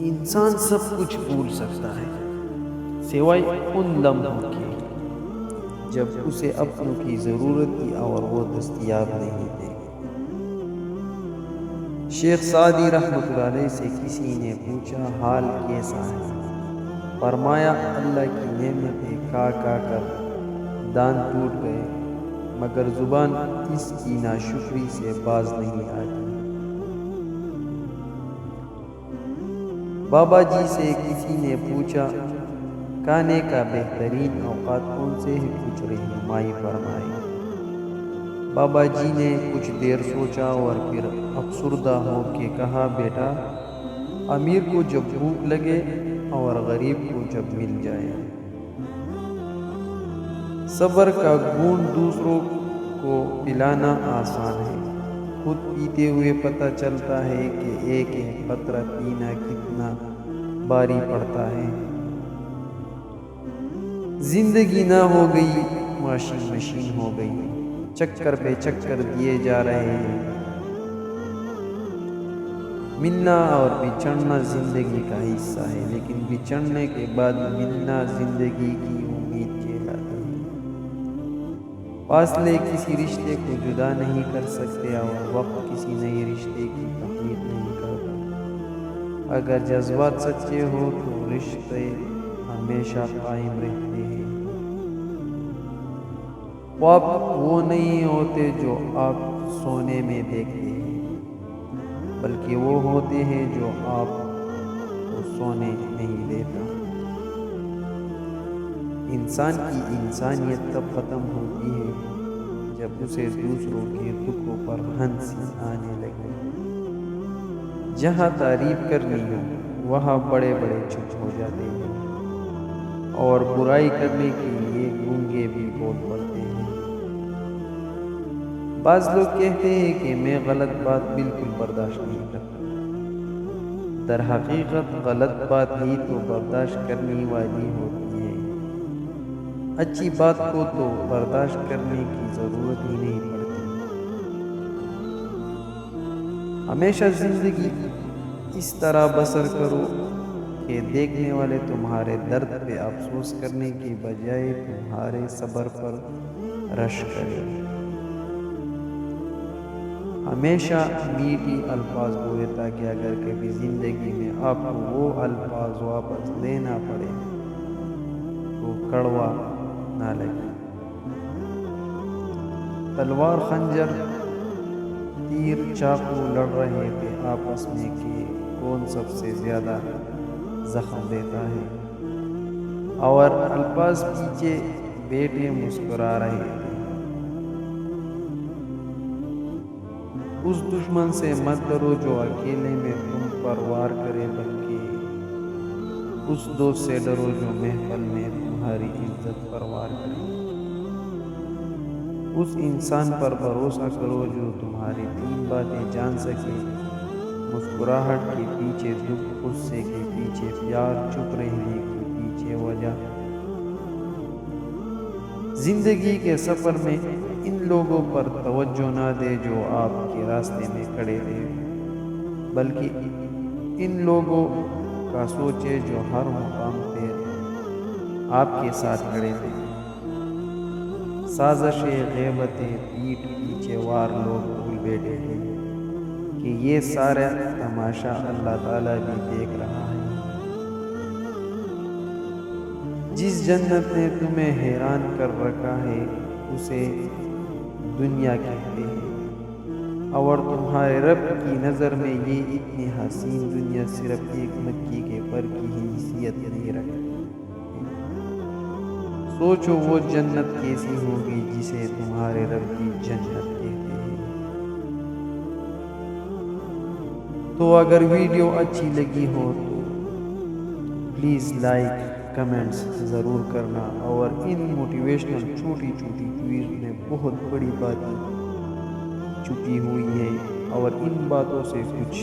انسان سب کچھ بھول سکتا ہے سوائے ان لمحوں کے جب اسے اپنوں کی ضرورت تھی اور وہ دستیاب نہیں تھے۔ شیخ سعدی رحمۃ اللہ علیہ سے کسی نے پوچھا حال کیسا ہے؟ فرمایا اللہ کی نعمتیں کھا کر دانت ٹوٹ گئے مگر زبان اس کی ناشکری سے باز نہیں آتی۔ بابا جی سے کسی نے پوچھا کھانے کا بہترین اوقات کون سے ہے؟ کچھ رہنمائی فرمائی۔ بابا جی نے کچھ دیر سوچا اور پھر افسردہ ہو کے کہا بیٹا امیر کو جب بھوک لگے اور غریب کو جب مل جائے۔ صبر کا گھونٹ دوسروں کو پلانا آسان ہے، خود پیتے ہوئے پتہ چلتا ہے کہ ایک ایک قطرہ پینا کتنا بھاری پڑتا ہے۔ زندگی نہ ہو گئی واشنگ مشین ہو گئی، چکر پہ چکر دیے جا رہے ہیں۔ ملنا اور بچھڑنا زندگی کا حصہ ہے، لیکن بچھڑنے کے بعد ملنا زندگی کی امید کہلاتا ہے۔ فاصلے کسی رشتے کو جدا نہیں کر سکتے اور وقت کسی نئے رشتے کی تخلیق نہیں کرتا۔ اگر جذبات سچے ہو تو رشتے ہمیشہ قائم رہتے ہیں۔ خواب وہ نہیں ہوتے جو آپ سونے میں دیکھتے ہیں، بلکہ وہ ہوتے ہیں جو آپ کو سونے نہیں دیتا۔ انسان کی انسانیت تب ختم ہوتی ہے جب اسے دوسروں کے دکھوں پر ہنسی آنے لگے۔ جہاں تعریف کرنی ہو وہاں بڑے بڑے چپ ہو جاتے ہیں اور برائی کرنے کے لیے گونگے بھی بول پڑتے ہیں۔ بعض لوگ کہتے ہیں کہ میں غلط بات بالکل برداشت نہیں کرتا۔ در حقیقت غلط بات ہی تو برداشت کرنے والی ہوتی ہے، اچھی بات کو تو برداشت کرنے کی ضرورت ہی نہیں پڑتی۔ ہمیشہ زندگی اس طرح بسر کرو کہ دیکھنے والے تمہارے درد پہ افسوس کرنے کی بجائے تمہارے صبر پر رشک کریں۔ ہمیشہ میٹھی الفاظ بولے تاکہ اگر کبھی زندگی میں آپ کو وہ الفاظ واپس لینا پڑے تو کڑوا نہ لگے۔ تلوار خنجر تیر چاقو لڑ رہے تھے آپس میں کہ کون سب سے زیادہ زخم دیتا ہے، اور الفاظ پیچھے بیٹھے مسکرا رہے تھے۔ اس دشمن سے مت ڈرو جو اکیلے میں تم پر وار کرے، بلکہ اس دوست سے ڈرو جو محفل میں تمہاری عزت پر وار کرے۔ اس انسان پر بھروسہ کرو جو تمہاری 3 باتیں جان سکے، مسکراہٹ کے پیچھے دکھ، غصے کے پیچھے پیار، چپ رہنے کے پیچھے وجہ۔ زندگی کے سفر میں ان لوگوں پر توجہ نہ دے جو آپ کے راستے میں کھڑے تھے، بلکہ ان لوگوں کا سوچے جو ہر مقام پہ آپ کے ساتھ کھڑے تھے۔ سازشیں، غیبتیں، پیٹھ پیچھے وار لوگ بھول بیٹھے تھے کہ یہ سارا تماشا اللہ تعالیٰ بھی دیکھ رہا ہے۔ جس جنت نے تمہیں حیران کر رکھا ہے اسے دنیا کہتے ہیں، اور تمہارے رب کی نظر میں یہ اتنی حسین دنیا صرف ایک مکھی کے پر کی ہی حیثیت نہیں رکھتی۔ سوچو وہ جنت کیسی ہوگی جسے تمہارے رب کی جنت کہتے ہیں۔ تو اگر ویڈیو اچھی لگی ہو تو پلیز لائک کمنٹس ضرور کرنا، اور ان موٹیویشنل چھوٹی چھوٹی ٹویٹ میں بہت بڑی باتیں چھپی ہوئی ہے، اور ان باتوں سے کچھ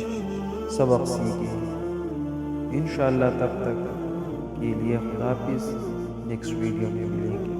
سبق سیکھیں۔ انشاءاللہ تب تک کے لیے خدا حافظ، نیکسٹ ویڈیو میں ملیں گے۔